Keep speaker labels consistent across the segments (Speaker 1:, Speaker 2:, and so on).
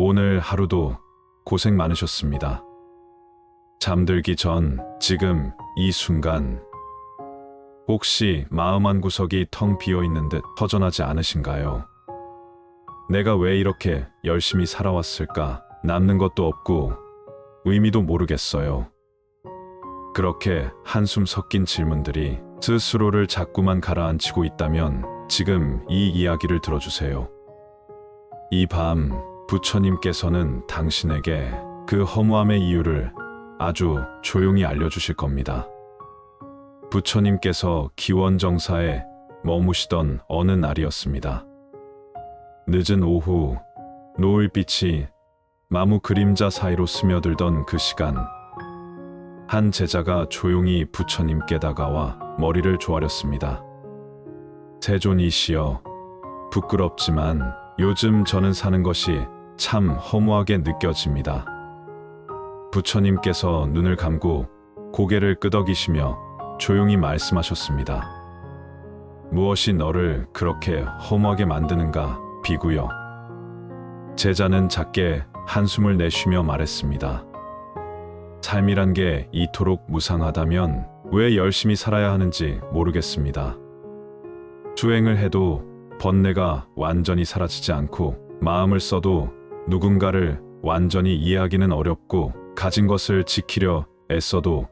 Speaker 1: 오늘 하루도 고생 많으셨습니다. 잠들기 전 지금 이 순간 혹시 마음 한구석이 텅 비어 있는 듯 허전하지 않으신가요? 내가 왜 이렇게 열심히 살아왔을까? 남는 것도 없고 의미도 모르겠어요. 그렇게 한숨 섞인 질문들이 스스로를 자꾸만 가라앉히고 있다면 지금 이 이야기를 들어주세요. 이 밤 부처님께서는 당신에게 그 허무함의 이유를 아주 조용히 알려주실 겁니다. 부처님께서 기원정사에 머무시던 어느 날이었습니다. 늦은 오후 노을빛이 나무 그림자 사이로 스며들던 그 시간, 한 제자가 조용히 부처님께 다가와 머리를 조아렸습니다. 세존이시여, 부끄럽지만 요즘 저는 사는 것이 참 허무하게 느껴집니다. 부처님께서 눈을 감고 고개를 끄덕이시며 조용히 말씀하셨습니다. 무엇이 너를 그렇게 허무하게 만드는가, 비구여. 제자는 작게 한숨을 내쉬며 말했습니다. 삶이란 게 이토록 무상하다면 왜 열심히 살아야 하는지 모르겠습니다. 수행을 해도 번뇌가 완전히 사라지지 않고 마음을 써도 누군가를 완전히 이해하기는 어렵고 가진 것을 지키려 애써도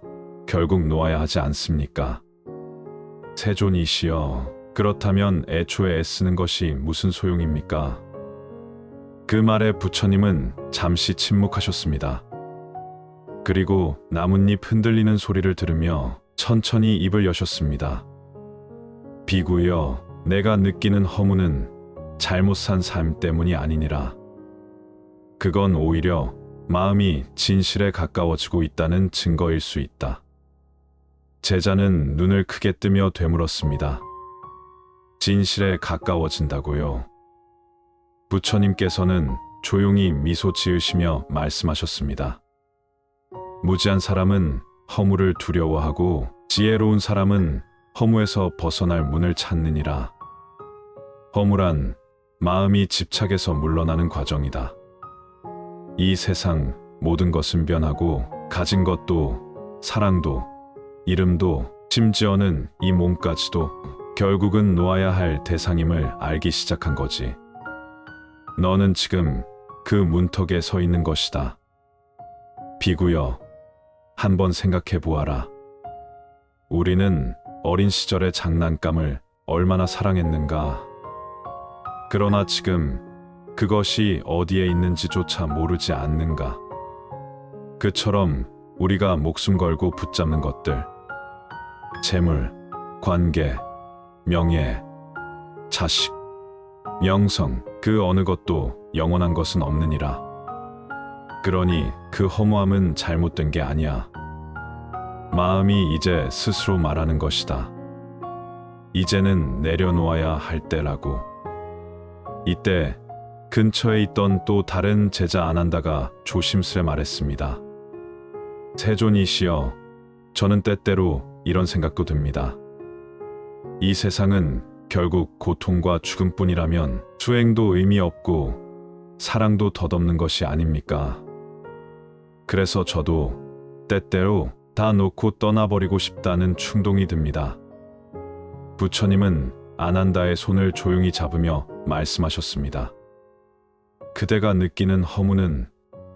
Speaker 1: 결국 놓아야 하지 않습니까? 세존이시여, 그렇다면 애초에 애쓰는 것이 무슨 소용입니까? 그 말에 부처님은 잠시 침묵하셨습니다. 그리고 나뭇잎 흔들리는 소리를 들으며 천천히 입을 여셨습니다. 비구여, 내가 느끼는 허무는 잘못 산 삶 때문이 아니니라. 그건 오히려 마음이 진실에 가까워지고 있다는 증거일 수 있다. 제자는 눈을 크게 뜨며 되물었습니다. 진실에 가까워진다고요? 부처님께서는 조용히 미소 지으시며 말씀하셨습니다. 무지한 사람은 허무를 두려워하고 지혜로운 사람은 허무에서 벗어날 문을 찾느니라. 허무란 마음이 집착에서 물러나는 과정이다. 이 세상 모든 것은 변하고 가진 것도 사랑도 이름도 심지어는 이 몸까지도 결국은 놓아야 할 대상임을 알기 시작한 거지. 너는 지금 그 문턱에 서 있는 것이다. 비구여, 한번 생각해 보아라. 우리는 어린 시절의 장난감을 얼마나 사랑했는가. 그러나 지금 그것이 어디에 있는지조차 모르지 않는가. 그처럼 우리가 목숨 걸고 붙잡는 것들, 재물, 관계, 명예, 자식, 명성, 그 어느 것도 영원한 것은 없느니라. 그러니 그 허무함은 잘못된 게 아니야. 마음이 이제 스스로 말하는 것이다. 이제는 내려놓아야 할 때라고. 이때 근처에 있던 또 다른 제자 아난다가 조심스레 말했습니다. 세존이시여, 저는 때때로 이런 생각도 듭니다. 이 세상은 결국 고통과 죽음뿐이라면 수행도 의미 없고 사랑도 덧없는 것이 아닙니까? 그래서 저도 때때로 다 놓고 떠나버리고 싶다는 충동이 듭니다. 부처님은 아난다의 손을 조용히 잡으며 말씀하셨습니다. 그대가 느끼는 허무는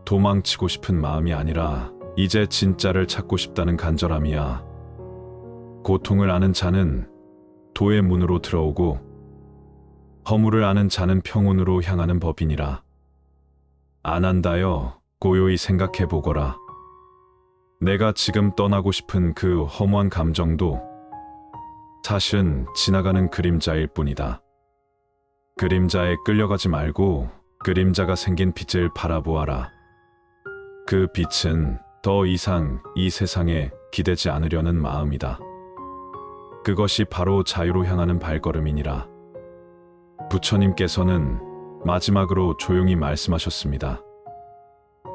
Speaker 1: 도망치고 싶은 마음이 아니라 이제 진짜를 찾고 싶다는 간절함이야. 고통을 아는 자는 도의 문으로 들어오고 허무를 아는 자는 평온으로 향하는 법이니라. 아난다여, 고요히 생각해 보거라. 내가 지금 떠나고 싶은 그 허무한 감정도 사실은 지나가는 그림자일 뿐이다. 그림자에 끌려가지 말고 그림자가 생긴 빛을 바라보아라. 그 빛은 더 이상 이 세상에 기대지 않으려는 마음이다. 그것이 바로 자유로 향하는 발걸음이니라. 부처님께서는 마지막으로 조용히 말씀하셨습니다.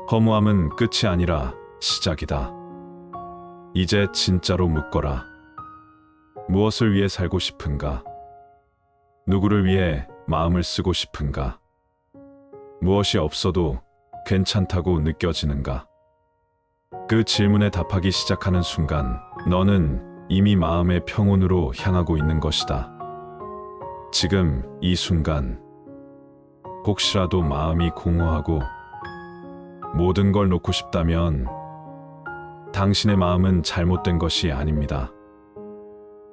Speaker 1: 허무함은 끝이 아니라 시작이다. 이제 진짜로 묻거라. 무엇을 위해 살고 싶은가? 누구를 위해 마음을 쓰고 싶은가? 무엇이 없어도 괜찮다고 느껴지는가? 그 질문에 답하기 시작하는 순간 너는 이미 마음의 평온으로 향하고 있는 것이다. 지금 이 순간 혹시라도 마음이 공허하고 모든 걸 놓고 싶다면 당신의 마음은 잘못된 것이 아닙니다.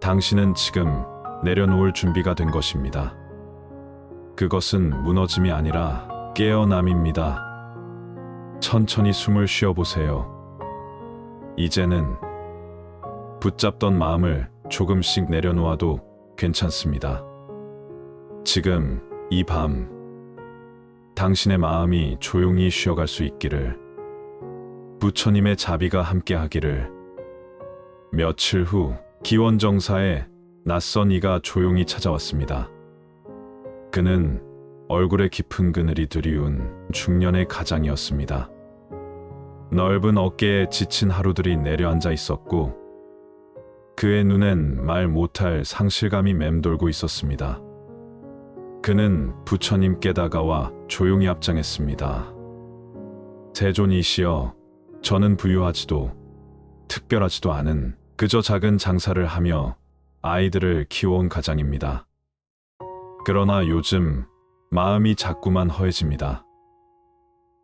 Speaker 1: 당신은 지금 내려놓을 준비가 된 것입니다. 그것은 무너짐이 아니라 깨어남입니다. 천천히 숨을 쉬어보세요. 이제는 붙잡던 마음을 조금씩 내려놓아도 괜찮습니다. 지금 이 밤 당신의 마음이 조용히 쉬어갈 수 있기를, 부처님의 자비가 함께하기를. 며칠 후 기원정사에 낯선 이가 조용히 찾아왔습니다. 그는 얼굴에 깊은 그늘이 드리운 중년의 가장이었습니다. 넓은 어깨에 지친 하루들이 내려앉아 있었고 그의 눈엔 말 못할 상실감이 맴돌고 있었습니다. 그는 부처님께 다가와 조용히 앞장했습니다. 세존이시여, 저는 부유하지도 특별하지도 않은 그저 작은 장사를 하며 아이들을 키워온 가장입니다. 그러나 요즘 마음이 자꾸만 허해집니다.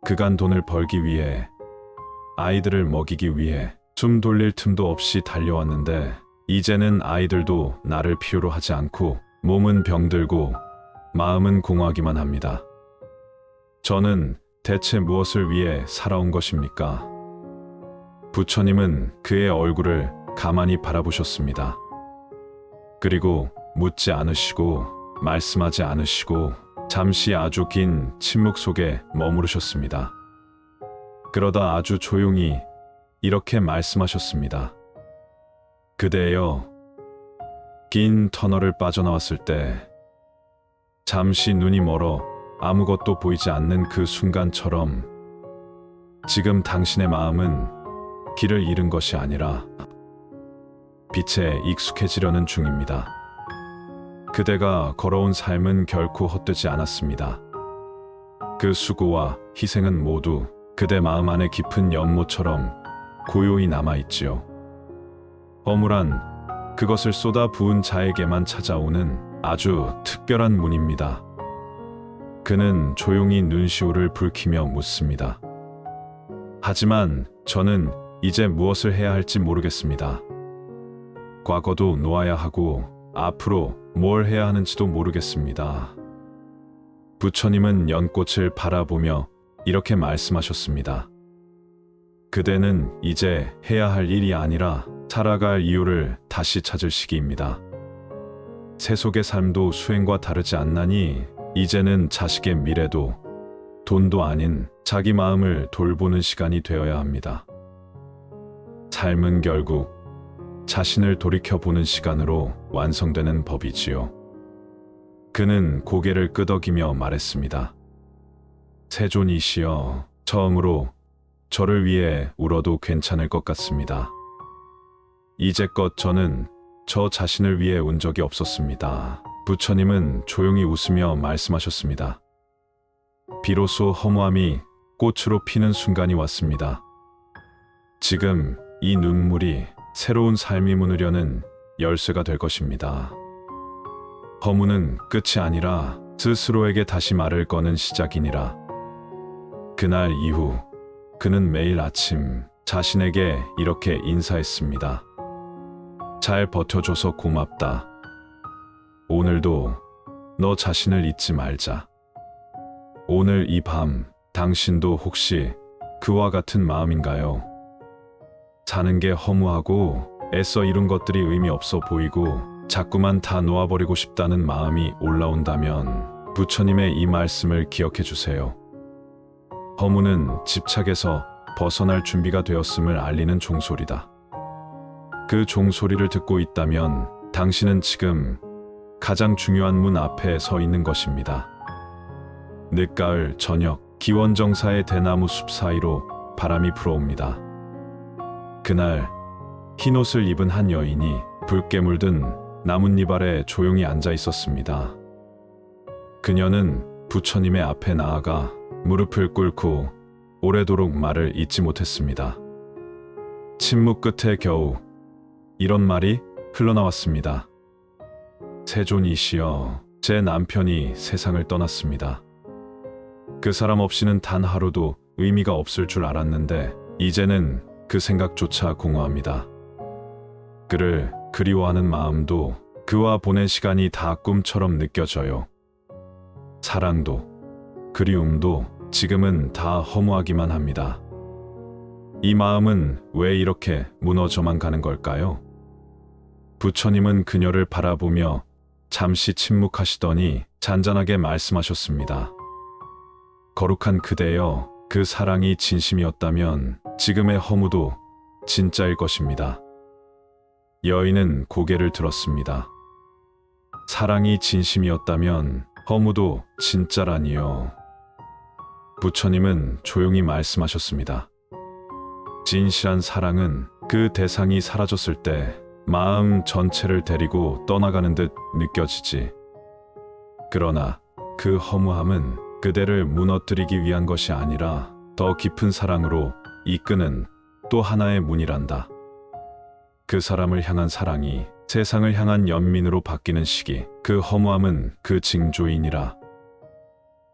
Speaker 1: 그간 돈을 벌기 위해, 아이들을 먹이기 위해 숨 돌릴 틈도 없이 달려왔는데 이제는 아이들도 나를 필요로 하지 않고 몸은 병들고 마음은 공허하기만 합니다. 저는 대체 무엇을 위해 살아온 것입니까? 부처님은 그의 얼굴을 가만히 바라보셨습니다. 그리고 묻지 않으시고 말씀하지 않으시고 잠시 아주 긴 침묵 속에 머무르셨습니다. 그러다 아주 조용히 이렇게 말씀하셨습니다. 그대여, 긴 터널을 빠져나왔을 때 잠시 눈이 멀어 아무것도 보이지 않는 그 순간처럼 지금 당신의 마음은 길을 잃은 것이 아니라 빛에 익숙해지려는 중입니다. 그대가 걸어온 삶은 결코 헛되지 않았습니다. 그 수고와 희생은 모두 그대 마음 안에 깊은 연못처럼 고요히 남아있지요. 허물한 그것을 쏟아 부은 자에게만 찾아오는 아주 특별한 문입니다. 그는 조용히 눈시울을 붉히며 묻습니다. 하지만 저는 이제 무엇을 해야 할지 모르겠습니다. 과거도 놓아야 하고 앞으로 뭘 해야 하는지도 모르겠습니다. 부처님은 연꽃을 바라보며 이렇게 말씀하셨습니다. 그대는 이제 해야 할 일이 아니라 살아갈 이유를 다시 찾을 시기입니다. 세속의 삶도 수행과 다르지 않나니 이제는 자식의 미래도 돈도 아닌 자기 마음을 돌보는 시간이 되어야 합니다. 삶은 결국 자신을 돌이켜보는 시간으로 완성되는 법이지요. 그는 고개를 끄덕이며 말했습니다. 세존이시여, 처음으로 저를 위해 울어도 괜찮을 것 같습니다. 이제껏 저는 저 자신을 위해 운 적이 없었습니다. 부처님은 조용히 웃으며 말씀하셨습니다. 비로소 허무함이 꽃으로 피는 순간이 왔습니다. 지금 이 눈물이 새로운 삶이 무느려는 열쇠가 될 것입니다. 허무는 끝이 아니라 스스로에게 다시 말을 거는 시작이니라. 그날 이후 그는 매일 아침 자신에게 이렇게 인사했습니다. 잘 버텨줘서 고맙다. 오늘도 너 자신을 잊지 말자. 오늘 이 밤 당신도 혹시 그와 같은 마음인가요? 사는 게 허무하고 애써 이룬 것들이 의미 없어 보이고 자꾸만 다 놓아버리고 싶다는 마음이 올라온다면 부처님의 이 말씀을 기억해 주세요. 허무는 집착에서 벗어날 준비가 되었음을 알리는 종소리다. 그 종소리를 듣고 있다면 당신은 지금 가장 중요한 문 앞에 서 있는 것입니다. 늦가을 저녁, 기원정사의 대나무 숲 사이로 바람이 불어옵니다. 그날 흰옷을 입은 한 여인이 붉게 물든 나뭇잎 아래 조용히 앉아 있었습니다. 그녀는 부처님의 앞에 나아가 무릎을 꿇고 오래도록 말을 잇지 못했습니다. 침묵 끝에 겨우 이런 말이 흘러나왔습니다. 세존이시여, 제 남편이 세상을 떠났습니다. 그 사람 없이는 단 하루도 의미가 없을 줄 알았는데 이제는 그 생각조차 공허합니다. 그를 그리워하는 마음도 그와 보낸 시간이 다 꿈처럼 느껴져요. 사랑도 그리움도 지금은 다 허무하기만 합니다. 이 마음은 왜 이렇게 무너져만 가는 걸까요? 부처님은 그녀를 바라보며 잠시 침묵하시더니 잔잔하게 말씀하셨습니다. 거룩한 그대여, 그 사랑이 진심이었다면 지금의 허무도 진짜일 것입니다. 여인은 고개를 들었습니다. 사랑이 진심이었다면 허무도 진짜라니요. 부처님은 조용히 말씀하셨습니다. 진실한 사랑은 그 대상이 사라졌을 때 마음 전체를 데리고 떠나가는 듯 느껴지지. 그러나 그 허무함은 그대를 무너뜨리기 위한 것이 아니라 더 깊은 사랑으로 이끄는 또 하나의 문이란다. 그 사람을 향한 사랑이 세상을 향한 연민으로 바뀌는 시기, 그 허무함은 그 징조이니라.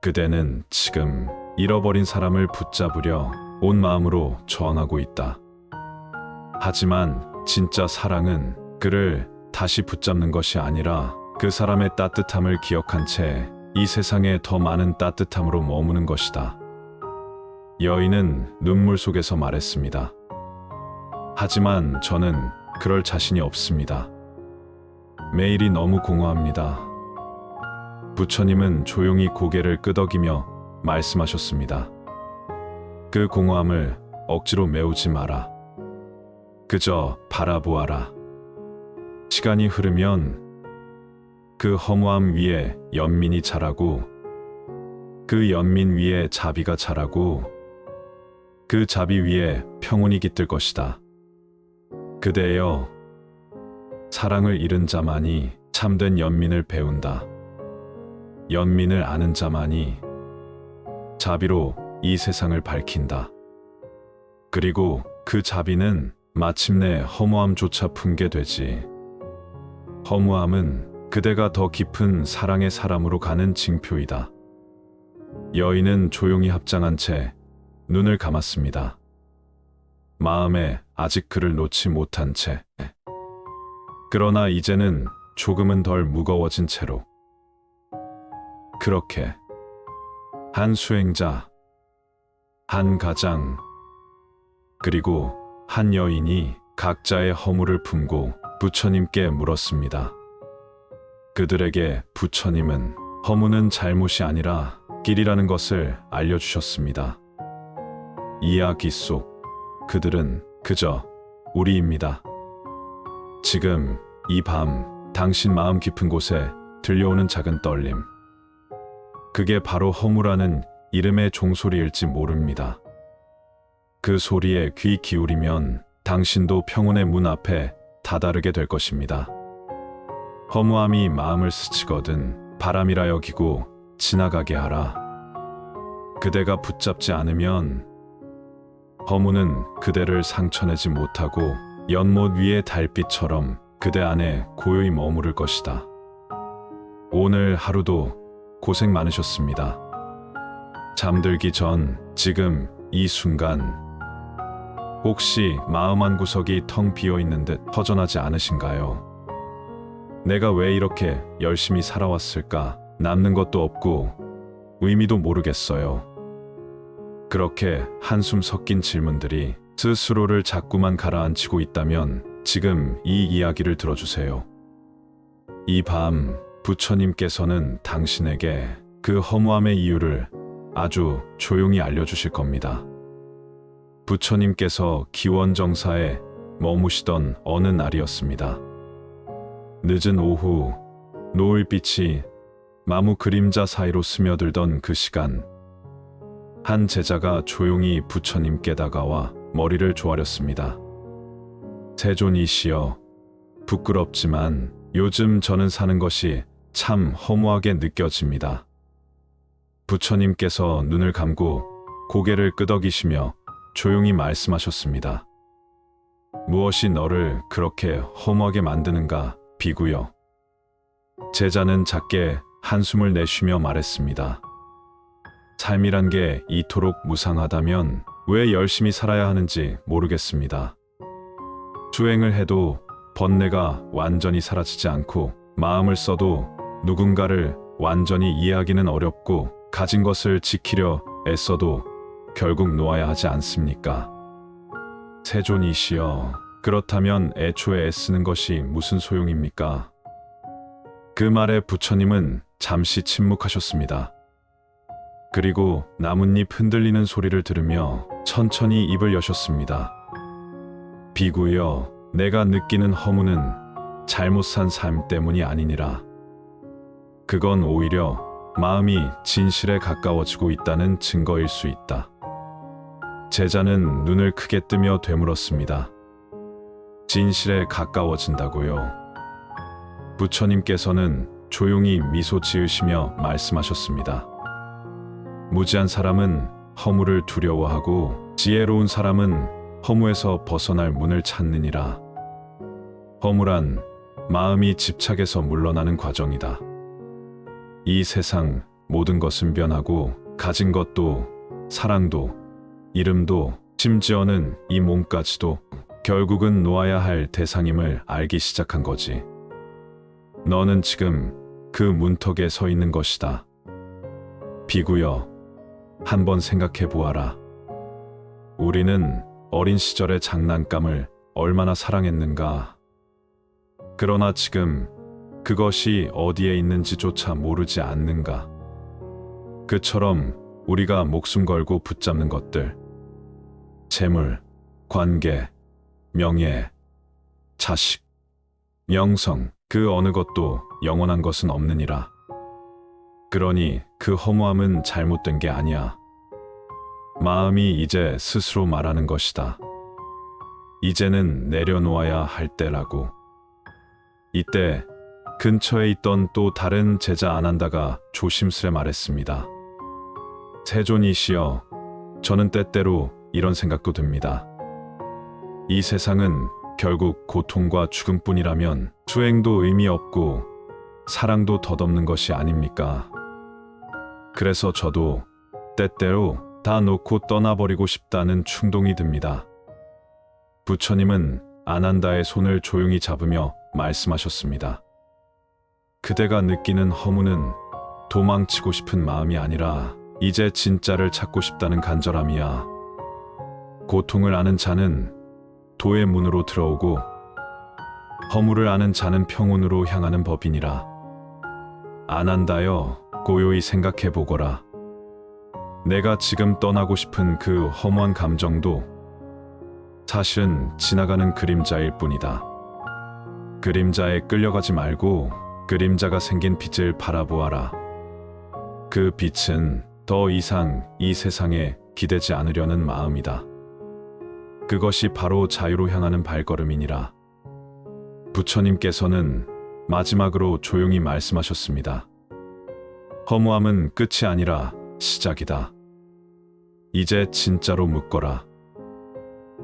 Speaker 1: 그대는 지금 잃어버린 사람을 붙잡으려 온 마음으로 저항하고 있다. 하지만 진짜 사랑은 그를 다시 붙잡는 것이 아니라 그 사람의 따뜻함을 기억한 채 이 세상에 더 많은 따뜻함으로 머무는 것이다. 여인은 눈물 속에서 말했습니다. 하지만 저는 그럴 자신이 없습니다. 매일이 너무 공허합니다. 부처님은 조용히 고개를 끄덕이며 말씀하셨습니다. 그 공허함을 억지로 메우지 마라. 그저 바라보아라. 시간이 흐르면 그 허무함 위에 연민이 자라고, 그 연민 위에 자비가 자라고, 그 자비 위에 평온이 깃들 것이다. 그대여, 사랑을 잃은 자만이 참된 연민을 배운다. 연민을 아는 자만이 자비로 이 세상을 밝힌다. 그리고 그 자비는 마침내 허무함조차 품게 되지. 허무함은 그대가 더 깊은 사랑의 사람으로 가는 징표이다. 여인은 조용히 합장한 채 눈을 감았습니다. 마음에 아직 그를 놓지 못한 채. 그러나 이제는 조금은 덜 무거워진 채로. 그렇게 한 수행자, 한 가장, 그리고 한 여인이 각자의 허물을 품고 부처님께 물었습니다. 그들에게 부처님은 허무는 잘못이 아니라 길이라는 것을 알려주셨습니다. 이야기 속 그들은 그저 우리입니다. 지금 이 밤 당신 마음 깊은 곳에 들려오는 작은 떨림, 그게 바로 허무라는 이름의 종소리일지 모릅니다. 그 소리에 귀 기울이면 당신도 평온의 문 앞에 다다르게 될 것입니다. 허무함이 마음을 스치거든 바람이라 여기고 지나가게 하라. 그대가 붙잡지 않으면 허무는 그대를 상처내지 못하고 연못 위의 달빛처럼 그대 안에 고요히 머무를 것이다. 오늘 하루도 고생 많으셨습니다. 잠들기 전 지금 이 순간 혹시 마음 한 구석이 텅 비어 있는 듯 허전하지 않으신가요? 내가 왜 이렇게 열심히 살아왔을까? 남는 것도 없고 의미도 모르겠어요. 그렇게 한숨 섞인 질문들이 스스로를 자꾸만 가라앉히고 있다면 지금 이 이야기를 들어주세요. 이 밤 부처님께서는 당신에게 그 허무함의 이유를 아주 조용히 알려주실 겁니다. 부처님께서 기원정사에 머무시던 어느 날이었습니다. 늦은 오후, 노을빛이 나무 그림자 사이로 스며들던 그 시간, 한 제자가 조용히 부처님께 다가와 머리를 조아렸습니다. 세존이시여, 부끄럽지만 요즘 저는 사는 것이 참 허무하게 느껴집니다. 부처님께서 눈을 감고 고개를 끄덕이시며 조용히 말씀하셨습니다. 무엇이 너를 그렇게 허무하게 만드는가, 비구여. 제자는 작게 한숨을 내쉬며 말했습니다. 삶이란 게 이토록 무상하다면 왜 열심히 살아야 하는지 모르겠습니다. 수행을 해도 번뇌가 완전히 사라지지 않고 마음을 써도 누군가를 완전히 이해하기는 어렵고 가진 것을 지키려 애써도 결국 놓아야 하지 않습니까? 세존이시여, 그렇다면 애초에 애쓰는 것이 무슨 소용입니까? 그 말에 부처님은 잠시 침묵하셨습니다. 그리고 나뭇잎 흔들리는 소리를 들으며 천천히 입을 여셨습니다. 비구여, 내가 느끼는 허무는 잘못 산 삶 때문이 아니니라. 그건 오히려 마음이 진실에 가까워지고 있다는 증거일 수 있다. 제자는 눈을 크게 뜨며 되물었습니다. 진실에 가까워진다고요? 부처님께서는 조용히 미소 지으시며 말씀하셨습니다. 무지한 사람은 허무를 두려워하고 지혜로운 사람은 허무에서 벗어날 문을 찾느니라. 허무란 마음이 집착에서 물러나는 과정이다. 이 세상 모든 것은 변하고 가진 것도 사랑도 이름도 심지어는 이 몸까지도 결국은 놓아야 할 대상임을 알기 시작한 거지. 너는 지금 그 문턱에 서 있는 것이다. 비구여, 한번 생각해 보아라. 우리는 어린 시절의 장난감을 얼마나 사랑했는가. 그러나 지금 그것이 어디에 있는지조차 모르지 않는가. 그처럼 우리가 목숨 걸고 붙잡는 것들, 재물, 관계, 명예, 자식, 명성, 그 어느 것도 영원한 것은 없느니라. 그러니 그 허무함은 잘못된 게 아니야. 마음이 이제 스스로 말하는 것이다. 이제는 내려놓아야 할 때라고. 이때 근처에 있던 또 다른 제자 아난다가 조심스레 말했습니다. 세존이시여, 저는 때때로 이런 생각도 듭니다. 이 세상은 결국 고통과 죽음뿐이라면 수행도 의미 없고 사랑도 덧없는 것이 아닙니까? 그래서 저도 때때로 다 놓고 떠나버리고 싶다는 충동이 듭니다. 부처님은 아난다의 손을 조용히 잡으며 말씀하셨습니다. 그대가 느끼는 허무는 도망치고 싶은 마음이 아니라 이제 진짜를 찾고 싶다는 간절함이야. 고통을 아는 자는 도의 문으로 들어오고 허무를 아는 자는 평온으로 향하는 법이니라. 아난다여, 고요히 생각해 보거라. 내가 지금 떠나고 싶은 그 허무한 감정도 사실은 지나가는 그림자일 뿐이다. 그림자에 끌려가지 말고 그림자가 생긴 빛을 바라보아라. 그 빛은 더 이상 이 세상에 기대지 않으려는 마음이다. 그것이 바로 자유로 향하는 발걸음이니라. 부처님께서는 마지막으로 조용히 말씀하셨습니다. 허무함은 끝이 아니라 시작이다. 이제 진짜로 묻거라.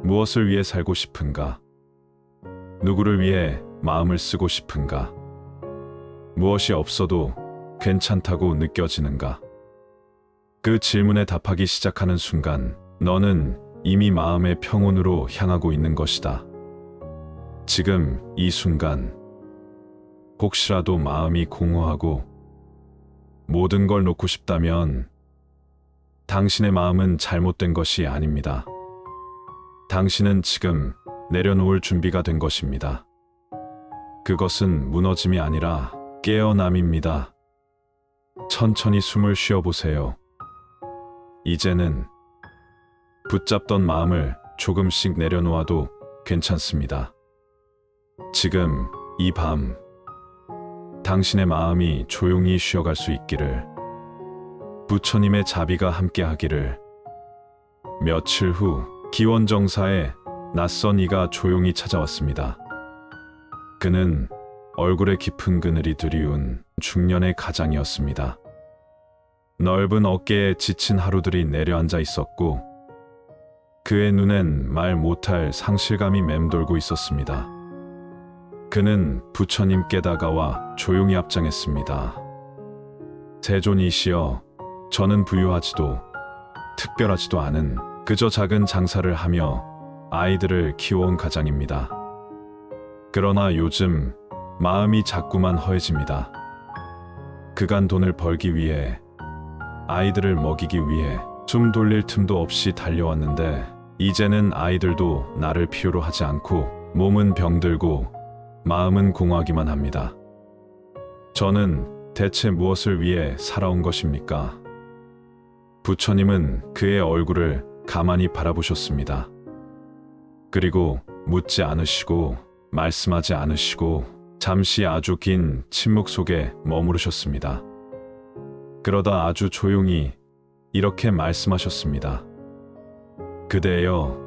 Speaker 1: 무엇을 위해 살고 싶은가? 누구를 위해 마음을 쓰고 싶은가? 무엇이 없어도 괜찮다고 느껴지는가? 그 질문에 답하기 시작하는 순간 너는 이미 마음의 평온으로 향하고 있는 것이다. 지금 이 순간 혹시라도 마음이 공허하고 모든 걸 놓고 싶다면 당신의 마음은 잘못된 것이 아닙니다. 당신은 지금 내려놓을 준비가 된 것입니다. 그것은 무너짐이 아니라 깨어남입니다. 천천히 숨을 쉬어보세요. 이제는 붙잡던 마음을 조금씩 내려놓아도 괜찮습니다. 지금 이 밤 당신의 마음이 조용히 쉬어갈 수 있기를, 부처님의 자비가 함께하기를. 며칠 후 기원정사에 낯선 이가 조용히 찾아왔습니다. 그는 얼굴에 깊은 그늘이 드리운 중년의 가장이었습니다. 넓은 어깨에 지친 하루들이 내려앉아 있었고 그의 눈엔 말 못할 상실감이 맴돌고 있었습니다. 그는 부처님께 다가와 조용히 앞장했습니다. 세존이시여, 저는 부유하지도 특별하지도 않은 그저 작은 장사를 하며 아이들을 키워온 가장입니다. 그러나 요즘 마음이 자꾸만 허해집니다. 그간 돈을 벌기 위해, 아이들을 먹이기 위해 숨 돌릴 틈도 없이 달려왔는데 이제는 아이들도 나를 필요로 하지 않고 몸은 병들고 마음은 공허하기만 합니다. 저는 대체 무엇을 위해 살아온 것입니까? 부처님은 그의 얼굴을 가만히 바라보셨습니다. 그리고 묻지 않으시고 말씀하지 않으시고 잠시 아주 긴 침묵 속에 머무르셨습니다. 그러다 아주 조용히 이렇게 말씀하셨습니다. 그대여,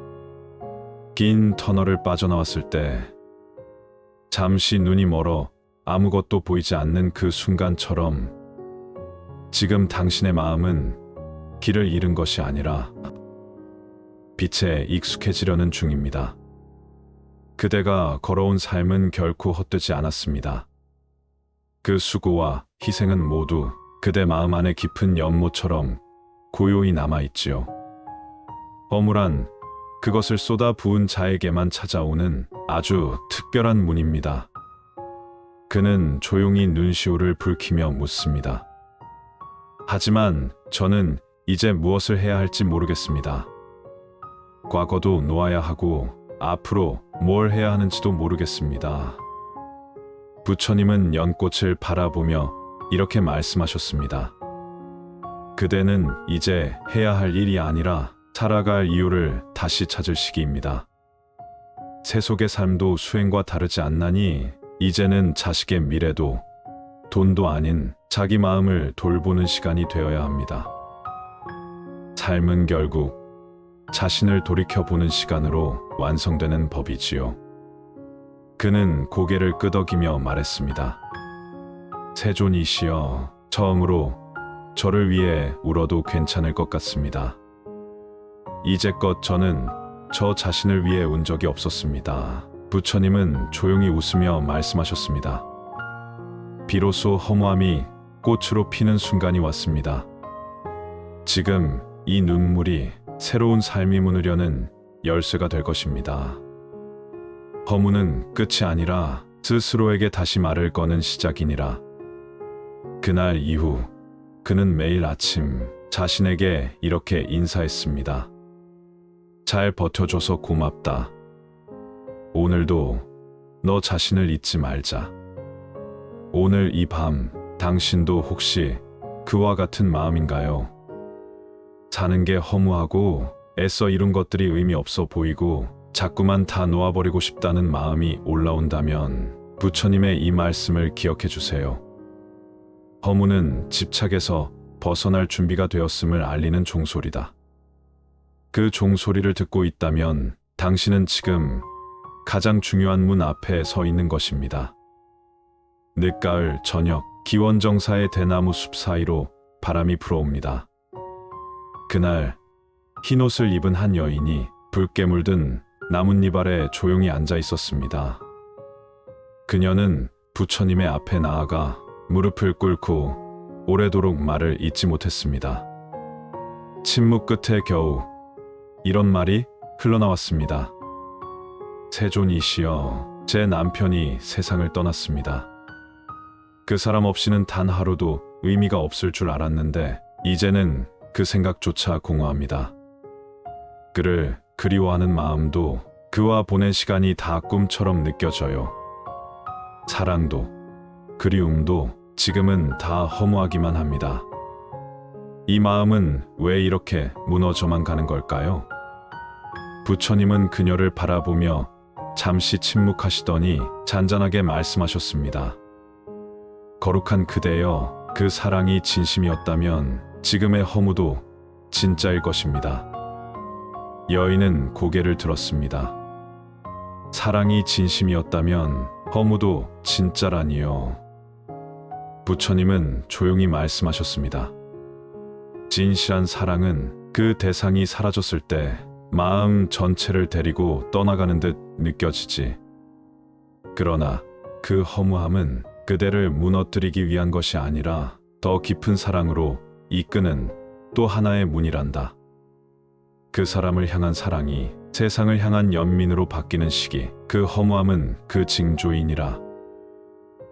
Speaker 1: 긴 터널을 빠져나왔을 때 잠시 눈이 멀어 아무것도 보이지 않는 그 순간처럼 지금 당신의 마음은 길을 잃은 것이 아니라 빛에 익숙해지려는 중입니다. 그대가 걸어온 삶은 결코 헛되지 않았습니다. 그 수고와 희생은 모두 그대 마음 안에 깊은 연못처럼 고요히 남아있지요. 허물한 그것을 쏟아 부은 자에게만 찾아오는 아주 특별한 문입니다. 그는 조용히 눈시울을 붉히며 묻습니다. 하지만 저는 이제 무엇을 해야 할지 모르겠습니다. 과거도 놓아야 하고 앞으로 뭘 해야 하는지도 모르겠습니다. 부처님은 연꽃을 바라보며 이렇게 말씀하셨습니다. 그대는 이제 해야 할 일이 아니라 살아갈 이유를 다시 찾을 시기입니다. 세속의 삶도 수행과 다르지 않나니 이제는 자식의 미래도 돈도 아닌 자기 마음을 돌보는 시간이 되어야 합니다. 삶은 결국 자신을 돌이켜보는 시간으로 완성되는 법이지요. 그는 고개를 끄덕이며 말했습니다. 세존이시여, 처음으로 저를 위해 울어도 괜찮을 것 같습니다. 이제껏 저는 저 자신을 위해 운 적이 없었습니다. 부처님은 조용히 웃으며 말씀하셨습니다. 비로소 허무함이 꽃으로 피는 순간이 왔습니다. 지금 이 눈물이 새로운 삶이 무느려는 열쇠가 될 것입니다. 허무는 끝이 아니라 스스로에게 다시 말을 거는 시작이니라. 그날 이후 그는 매일 아침 자신에게 이렇게 인사했습니다. 잘 버텨줘서 고맙다. 오늘도 너 자신을 잊지 말자. 오늘 이 밤 당신도 혹시 그와 같은 마음인가요? 사는 게 허무하고 애써 이룬 것들이 의미 없어 보이고 자꾸만 다 놓아버리고 싶다는 마음이 올라온다면 부처님의 이 말씀을 기억해 주세요. 허무는 집착에서 벗어날 준비가 되었음을 알리는 종소리다. 그 종소리를 듣고 있다면 당신은 지금 가장 중요한 문 앞에 서 있는 것입니다. 늦가을 저녁, 기원정사의 대나무 숲 사이로 바람이 불어옵니다. 그날 흰옷을 입은 한 여인이 붉게 물든 나뭇잎 아래 조용히 앉아 있었습니다. 그녀는 부처님의 앞에 나아가 무릎을 꿇고 오래도록 말을 잇지 못했습니다. 침묵 끝에 겨우 이런 말이 흘러나왔습니다. 세존이시여, 제 남편이 세상을 떠났습니다. 그 사람 없이는 단 하루도 의미가 없을 줄 알았는데 이제는 그 생각조차 공허합니다. 그를 그리워하는 마음도 그와 보낸 시간이 다 꿈처럼 느껴져요. 사랑도 그리움도 지금은 다 허무하기만 합니다. 이 마음은 왜 이렇게 무너져만 가는 걸까요? 부처님은 그녀를 바라보며 잠시 침묵하시더니 잔잔하게 말씀하셨습니다. 거룩한 그대여, 그 사랑이 진심이었다면 지금의 허무도 진짜일 것입니다. 여인은 고개를 들었습니다. 사랑이 진심이었다면 허무도 진짜라니요. 부처님은 조용히 말씀하셨습니다. 진실한 사랑은 그 대상이 사라졌을 때 마음 전체를 데리고 떠나가는 듯 느껴지지. 그러나 그 허무함은 그대를 무너뜨리기 위한 것이 아니라 더 깊은 사랑으로 이끄는 또 하나의 문이란다. 그 사람을 향한 사랑이 세상을 향한 연민으로 바뀌는 시기, 그 허무함은 그 징조이니라.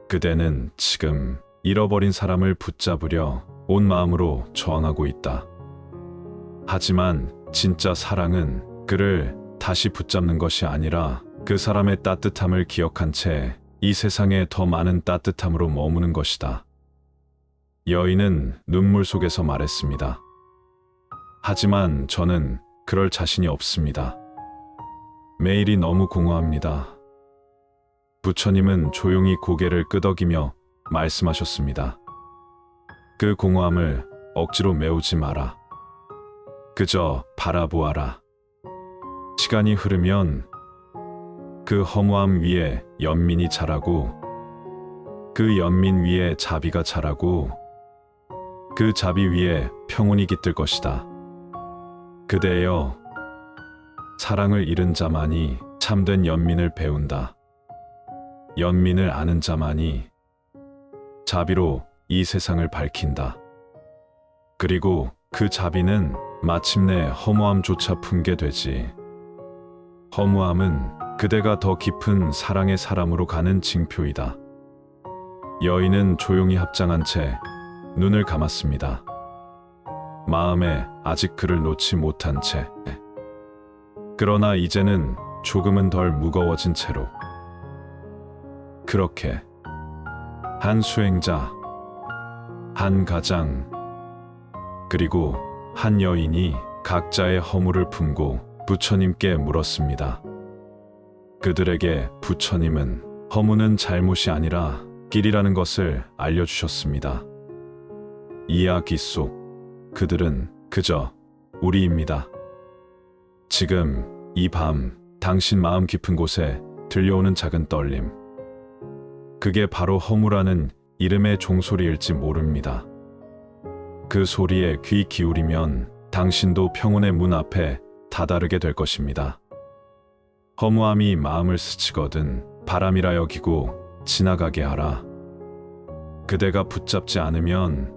Speaker 1: 그대는 지금 잃어버린 사람을 붙잡으려 온 마음으로 저항하고 있다. 하지만 진짜 사랑은 그를 다시 붙잡는 것이 아니라 그 사람의 따뜻함을 기억한 채 이 세상에 더 많은 따뜻함으로 머무는 것이다. 여인은 눈물 속에서 말했습니다. 하지만 저는 그럴 자신이 없습니다. 매일이 너무 공허합니다. 부처님은 조용히 고개를 끄덕이며 말씀하셨습니다. 그 공허함을 억지로 메우지 마라. 그저 바라보아라. 시간이 흐르면 그 허무함 위에 연민이 자라고, 그 연민 위에 자비가 자라고, 그 자비 위에 평온이 깃들 것이다. 그대여, 사랑을 잃은 자만이 참된 연민을 배운다. 연민을 아는 자만이 자비로 이 세상을 밝힌다. 그리고 그 자비는 마침내 허무함조차 품게 되지. 허무함은 그대가 더 깊은 사랑의 사람으로 가는 징표이다. 여인은 조용히 합장한 채 눈을 감았습니다. 마음에 아직 그를 놓지 못한 채. 그러나 이제는 조금은 덜 무거워진 채로. 그렇게 한 수행자, 한 가장, 그리고 한 여인이 각자의 허물을 품고 부처님께 물었습니다. 그들에게 부처님은 허무는 잘못이 아니라 길이라는 것을 알려주셨습니다. 이야기 속 그들은 그저 우리입니다. 지금 이 밤 당신 마음 깊은 곳에 들려오는 작은 떨림, 그게 바로 허무라는 이름의 종소리일지 모릅니다. 그 소리에 귀 기울이면 당신도 평온의 문 앞에 다다르게 될 것입니다. 허무함이 마음을 스치거든 바람이라 여기고 지나가게 하라. 그대가 붙잡지 않으면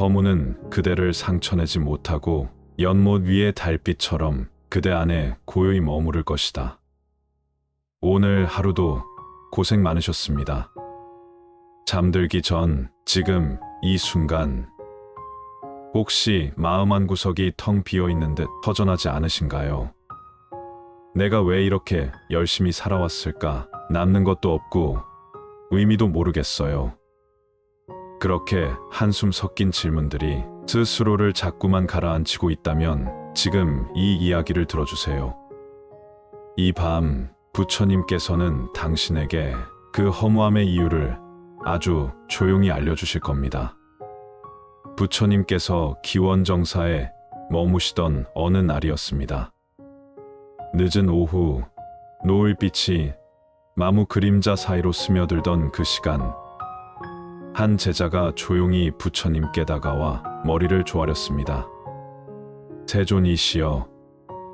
Speaker 1: 허무는 그대를 상처내지 못하고 연못 위의 달빛처럼 그대 안에 고요히 머무를 것이다. 오늘 하루도 고생 많으셨습니다. 잠들기 전 지금 이 순간 혹시 마음 한구석이 텅 비어있는 듯 허전하지 않으신가요? 내가 왜 이렇게 열심히 살아왔을까? 남는 것도 없고 의미도 모르겠어요. 그렇게 한숨 섞인 질문들이 스스로를 자꾸만 가라앉히고 있다면 지금 이 이야기를 들어주세요. 이 밤 부처님께서는 당신에게 그 허무함의 이유를 아주 조용히 알려주실 겁니다. 부처님께서 기원정사에 머무시던 어느 날이었습니다. 늦은 오후, 노을빛이 나무 그림자 사이로 스며들던 그 시간, 한 제자가 조용히 부처님께 다가와 머리를 조아렸습니다. 세존이시여,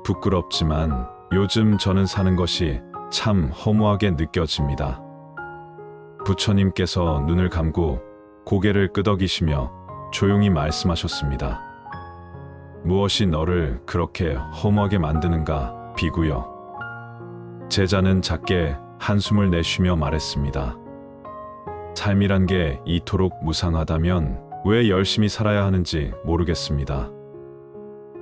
Speaker 1: 부끄럽지만 요즘 저는 사는 것이 참 허무하게 느껴집니다. 부처님께서 눈을 감고 고개를 끄덕이시며 조용히 말씀하셨습니다. 무엇이 너를 그렇게 허무하게 만드는가, 비구여. 제자는 작게 한숨을 내쉬며 말했습니다. 삶이란 게 이토록 무상하다면 왜 열심히 살아야 하는지 모르겠습니다.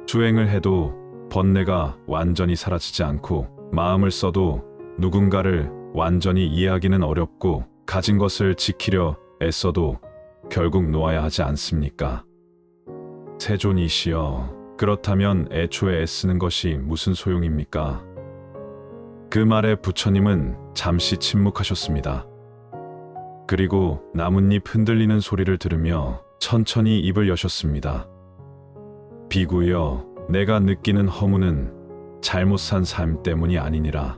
Speaker 1: 수행을 해도 번뇌가 완전히 사라지지 않고 마음을 써도 누군가를 완전히 이해하기는 어렵고 가진 것을 지키려 애써도 결국 놓아야 하지 않습니까? 세존이시여, 그렇다면 애초에 애쓰는 것이 무슨 소용입니까? 그 말에 부처님은 잠시 침묵하셨습니다. 그리고 나뭇잎 흔들리는 소리를 들으며 천천히 입을 여셨습니다. 비구여, 내가 느끼는 허무는 잘못 산 삶 때문이 아니니라.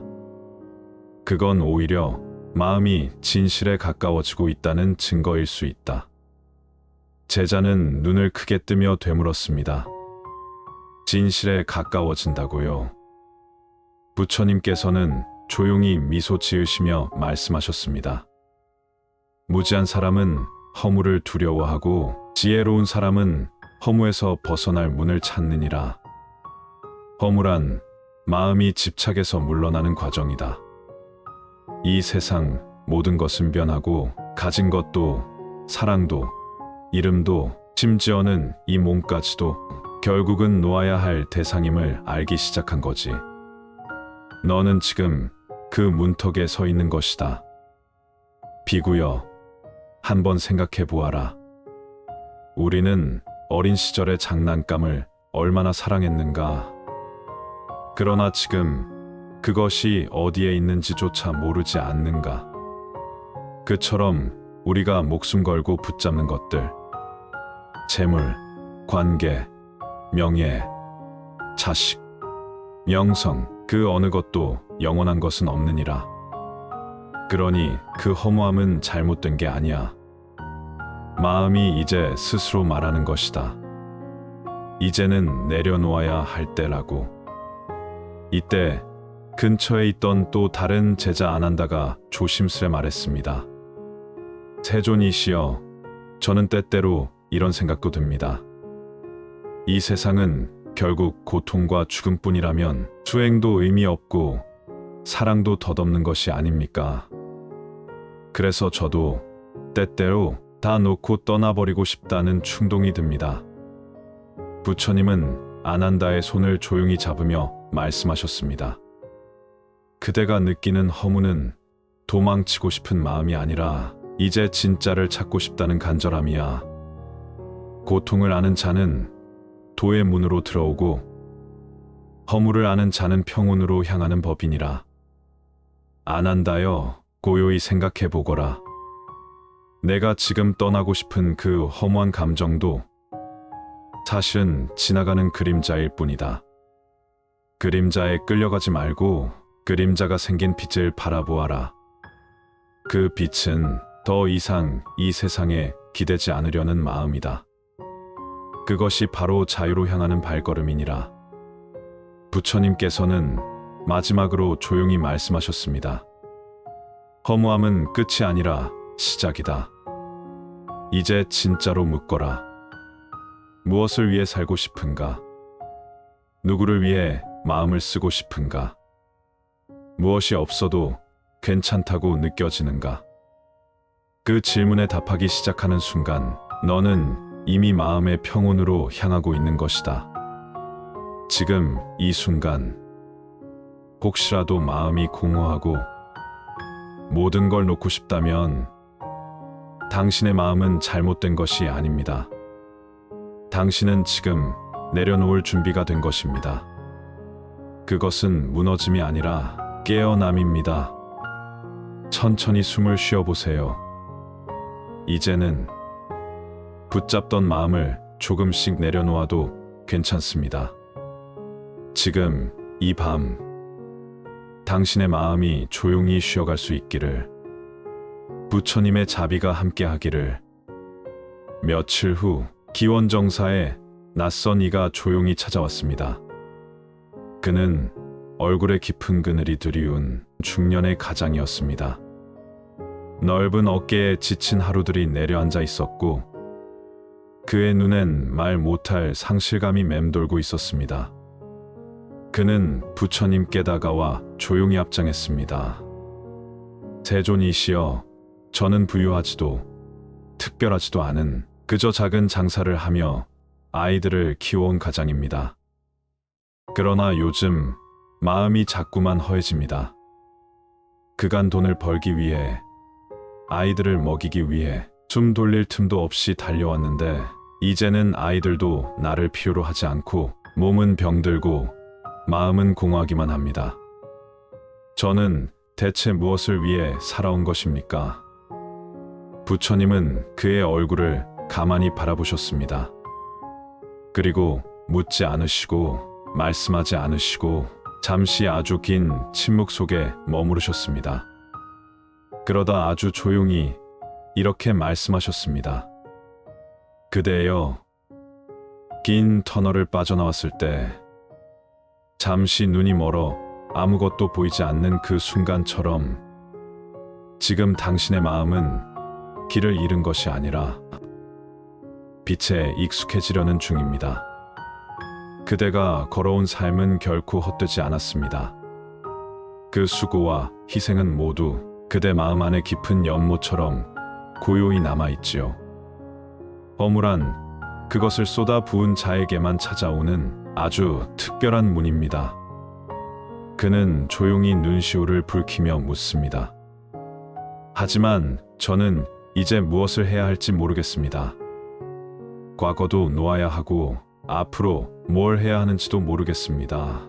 Speaker 1: 그건 오히려 마음이 진실에 가까워지고 있다는 증거일 수 있다. 제자는 눈을 크게 뜨며 되물었습니다. 진실에 가까워진다고요. 부처님께서는 조용히 미소 지으시며 말씀하셨습니다. 무지한 사람은 허무를 두려워하고 지혜로운 사람은 허무에서 벗어날 문을 찾느니라. 허무란 마음이 집착에서 물러나는 과정이다. 이 세상 모든 것은 변하고 가진 것도 사랑도 이름도 심지어는 이 몸까지도 결국은 놓아야 할 대상임을 알기 시작한 거지. 너는 지금 그 문턱에 서 있는 것이다. 비구여, 한번 생각해 보아라. 우리는 어린 시절의 장난감을 얼마나 사랑했는가. 그러나 지금 그것이 어디에 있는지조차 모르지 않는가. 그처럼 우리가 목숨 걸고 붙잡는 것들, 재물, 관계, 명예, 자식, 명성, 그 어느 것도 영원한 것은 없느니라. 그러니 그 허무함은 잘못된 게 아니야. 마음이 이제 스스로 말하는 것이다. 이제는 내려놓아야 할 때라고. 이때 근처에 있던 또 다른 제자 아난다가 조심스레 말했습니다. 세존이시여, 저는 때때로 이런 생각도 듭니다. 이 세상은 결국 고통과 죽음뿐이라면 수행도 의미 없고 사랑도 덧없는 것이 아닙니까? 그래서 저도 때때로 다 놓고 떠나버리고 싶다는 충동이 듭니다. 부처님은 아난다의 손을 조용히 잡으며 말씀하셨습니다. 그대가 느끼는 허무는 도망치고 싶은 마음이 아니라 이제 진짜를 찾고 싶다는 간절함이야. 고통을 아는 자는 도의 문으로 들어오고 허무를 아는 자는 평온으로 향하는 법이니라. 아난다여, 고요히 생각해 보거라. 내가 지금 떠나고 싶은 그 허무한 감정도 사실은 지나가는 그림자일 뿐이다. 그림자에 끌려가지 말고 그림자가 생긴 빛을 바라보아라. 그 빛은 더 이상 이 세상에 기대지 않으려는 마음이다. 그것이 바로 자유로 향하는 발걸음이니라. 부처님께서는 마지막으로 조용히 말씀하셨습니다. 허무함은 끝이 아니라 시작이다. 이제 진짜로 묻거라. 무엇을 위해 살고 싶은가? 누구를 위해 마음을 쓰고 싶은가? 무엇이 없어도 괜찮다고 느껴지는가? 그 질문에 답하기 시작하는 순간 너는 이미 마음의 평온으로 향하고 있는 것이다. 지금 이 순간 혹시라도 마음이 공허하고 모든 걸 놓고 싶다면 당신의 마음은 잘못된 것이 아닙니다. 당신은 지금 내려놓을 준비가 된 것입니다. 그것은 무너짐이 아니라 깨어남입니다. 천천히 숨을 쉬어보세요. 이제는 붙잡던 마음을 조금씩 내려놓아도 괜찮습니다. 지금 이 밤 당신의 마음이 조용히 쉬어갈 수 있기를, 부처님의 자비가 함께하기를. 며칠 후 기원정사에 낯선 이가 조용히 찾아왔습니다. 그는 얼굴에 깊은 그늘이 드리운 중년의 가장이었습니다. 넓은 어깨에 지친 하루들이 내려앉아 있었고 그의 눈엔 말 못할 상실감이 맴돌고 있었습니다. 그는 부처님께 다가와 조용히 합장했습니다. 세존이시여, 저는 부유하지도 특별하지도 않은 그저 작은 장사를 하며 아이들을 키워온 가장입니다. 그러나 요즘 마음이 자꾸만 허해집니다. 그간 돈을 벌기 위해, 아이들을 먹이기 위해 숨 돌릴 틈도 없이 달려왔는데 이제는 아이들도 나를 필요로 하지 않고 몸은 병들고 마음은 공허하기만 합니다. 저는 대체 무엇을 위해 살아온 것입니까? 부처님은 그의 얼굴을 가만히 바라보셨습니다. 그리고 묻지 않으시고 말씀하지 않으시고 잠시 아주 긴 침묵 속에 머무르셨습니다. 그러다 아주 조용히 이렇게 말씀하셨습니다. 그대여, 긴 터널을 빠져나왔을 때 잠시 눈이 멀어 아무것도 보이지 않는 그 순간처럼 지금 당신의 마음은 길을 잃은 것이 아니라 빛에 익숙해지려는 중입니다. 그대가 걸어온 삶은 결코 헛되지 않았습니다. 그 수고와 희생은 모두 그대 마음 안에 깊은 연못처럼 고요히 남아있지요. 허물한 그것을 쏟아 부은 자에게만 찾아오는 아주 특별한 문입니다. 그는 조용히 눈시울을 붉히며 묻습니다. 하지만 저는 이제 무엇을 해야 할지 모르겠습니다. 과거도 놓아야 하고 앞으로 뭘 해야 하는지도 모르겠습니다.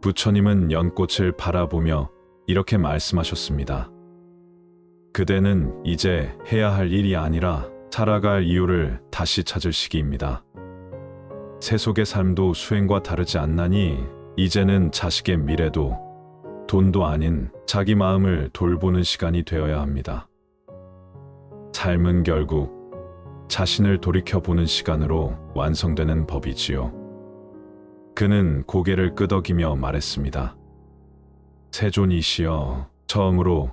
Speaker 1: 부처님은 연꽃을 바라보며 이렇게 말씀하셨습니다. 그대는 이제 해야 할 일이 아니라 살아갈 이유를 다시 찾을 시기입니다. 세속의 삶도 수행과 다르지 않나니 이제는 자식의 미래도 돈도 아닌 자기 마음을 돌보는 시간이 되어야 합니다. 삶은 결국 자신을 돌이켜보는 시간으로 완성되는 법이지요. 그는 고개를 끄덕이며 말했습니다. 세존이시여, 처음으로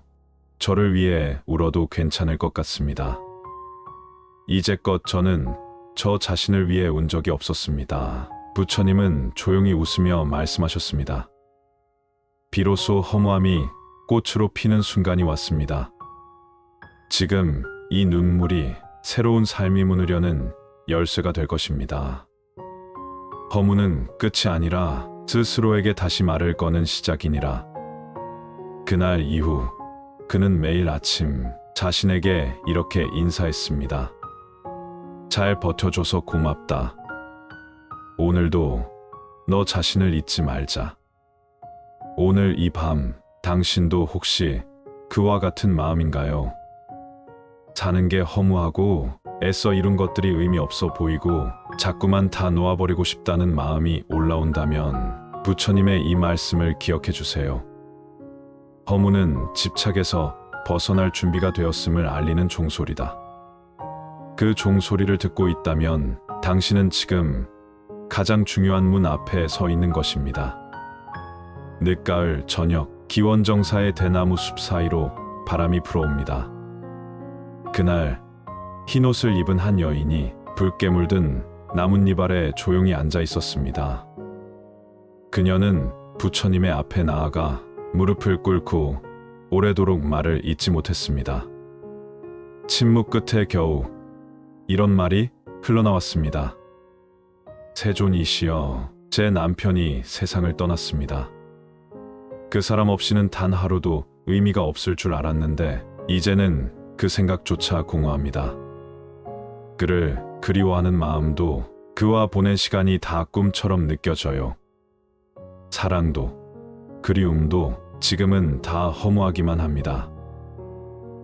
Speaker 1: 저를 위해 울어도 괜찮을 것 같습니다. 이제껏 저는 저 자신을 위해 운 적이 없었습니다. 부처님은 조용히 웃으며 말씀하셨습니다. 비로소 허무함이 꽃으로 피는 순간이 왔습니다. 지금 이 눈물이 새로운 삶이 무느려는 열쇠가 될 것입니다. 허무는 끝이 아니라 스스로에게 다시 말을 거는 시작이니라. 그날 이후 그는 매일 아침 자신에게 이렇게 인사했습니다. 잘 버텨줘서 고맙다. 오늘도 너 자신을 잊지 말자. 오늘 이 밤 당신도 혹시 그와 같은 마음인가요? 사는 게 허무하고 애써 이룬 것들이 의미 없어 보이고 자꾸만 다 놓아버리고 싶다는 마음이 올라온다면 부처님의 이 말씀을 기억해 주세요. 허무는 집착에서 벗어날 준비가 되었음을 알리는 종소리다. 그 종소리를 듣고 있다면 당신은 지금 가장 중요한 문 앞에 서 있는 것입니다. 늦가을 저녁 기원정사의 대나무 숲 사이로 바람이 불어옵니다. 그날 흰옷을 입은 한 여인이 붉게 물든 나뭇잎 아래 조용히 앉아 있었습니다. 그녀는 부처님의 앞에 나아가 무릎을 꿇고 오래도록 말을 잇지 못했습니다. 침묵 끝에 겨우 이런 말이 흘러나왔습니다. 세존이시여, 제 남편이 세상을 떠났습니다. 그 사람 없이는 단 하루도 의미가 없을 줄 알았는데 이제는 그 생각조차 공허합니다. 그를 그리워하는 마음도 그와 보낸 시간이 다 꿈처럼 느껴져요. 사랑도 그리움도 지금은 다 허무하기만 합니다.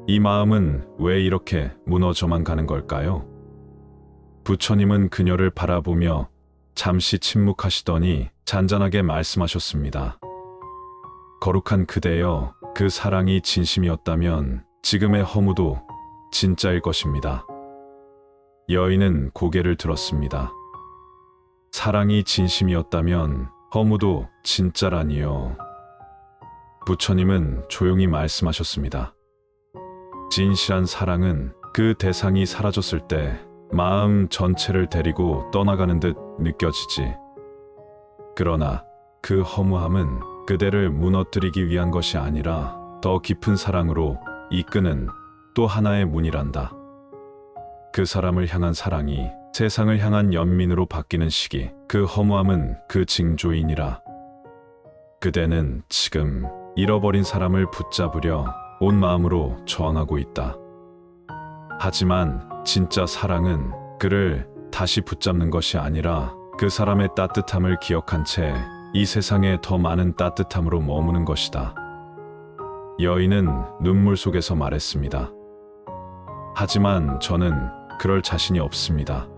Speaker 1: 이 마음은 왜 이렇게 무너져만 가는 걸까요? 부처님은 그녀를 바라보며 잠시 침묵하시더니 잔잔하게 말씀하셨습니다. 거룩한 그대여, 그 사랑이 진심이었다면 지금의 허무도 진짜일 것입니다. 여인은 고개를 들었습니다. 사랑이 진심이었다면 허무도 진짜라니요. 부처님은 조용히 말씀하셨습니다. 진실한 사랑은 그 대상이 사라졌을 때 마음 전체를 데리고 떠나가는 듯 느껴지지. 그러나 그 허무함은 그대를 무너뜨리기 위한 것이 아니라 더 깊은 사랑으로 이끄는 또 하나의 문이란다. 그 사람을 향한 사랑이 세상을 향한 연민으로 바뀌는 시기, 그 허무함은 그 징조이니라. 그대는 지금 잃어버린 사람을 붙잡으려 온 마음으로 저항하고 있다. 하지만 진짜 사랑은 그를 다시 붙잡는 것이 아니라 그 사람의 따뜻함을 기억한 채 이 세상에 더 많은 따뜻함으로 머무는 것이다. 여인은 눈물 속에서 말했습니다. 하지만 저는 그럴 자신이 없습니다.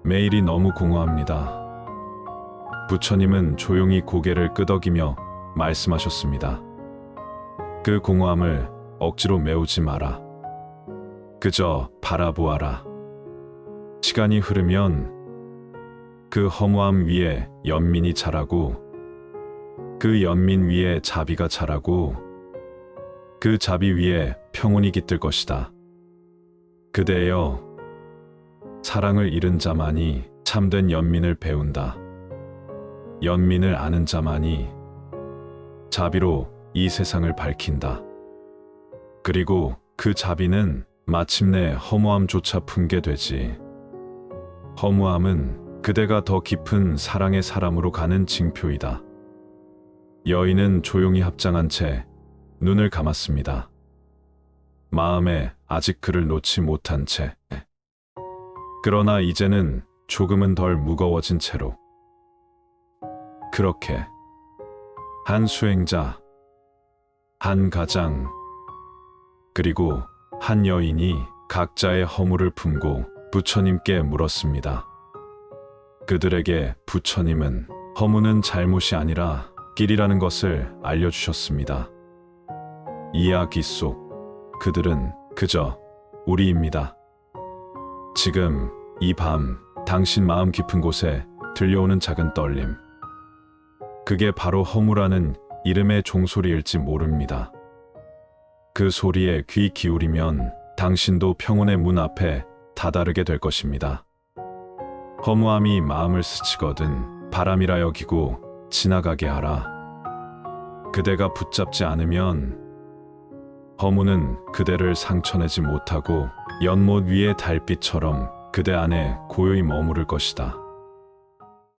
Speaker 1: 매일이 너무 공허합니다. 부처님은 조용히 고개를 끄덕이며 말씀하셨습니다. 그 공허함을 억지로 메우지 마라. 그저 바라보아라. 시간이 흐르면 그 허무함 위에 연민이 자라고 그 연민 위에 자비가 자라고 그 자비 위에 평온이 깃들 것이다. 그대여, 사랑을 잃은 자만이 참된 연민을 배운다. 연민을 아는 자만이 자비로 이 세상을 밝힌다. 그리고 그 자비는 마침내 허무함조차 품게 되지. 허무함은 그대가 더 깊은 사랑의 사람으로 가는 징표이다. 여인은 조용히 합장한 채 눈을 감았습니다. 마음에 아직 그를 놓지 못한 채. 그러나 이제는 조금은 덜 무거워진 채로. 그렇게 한 수행자, 한 가장, 그리고 한 여인이 각자의 허물을 품고 부처님께 물었습니다. 그들에게 부처님은 허무는 잘못이 아니라 길이라는 것을 알려주셨습니다. 이야기 속 그들은 그저 우리입니다. 지금 이 밤 당신 마음 깊은 곳에 들려오는 작은 떨림. 그게 바로 허무라는 이름의 종소리일지 모릅니다. 그 소리에 귀 기울이면 당신도 평온의 문 앞에 다다르게 될 것입니다. 허무함이 마음을 스치거든 바람이라 여기고 지나가게 하라. 그대가 붙잡지 않으면 허무는 그대를 상처내지 못하고 연못 위의 달빛처럼 그대 안에 고요히 머무를 것이다.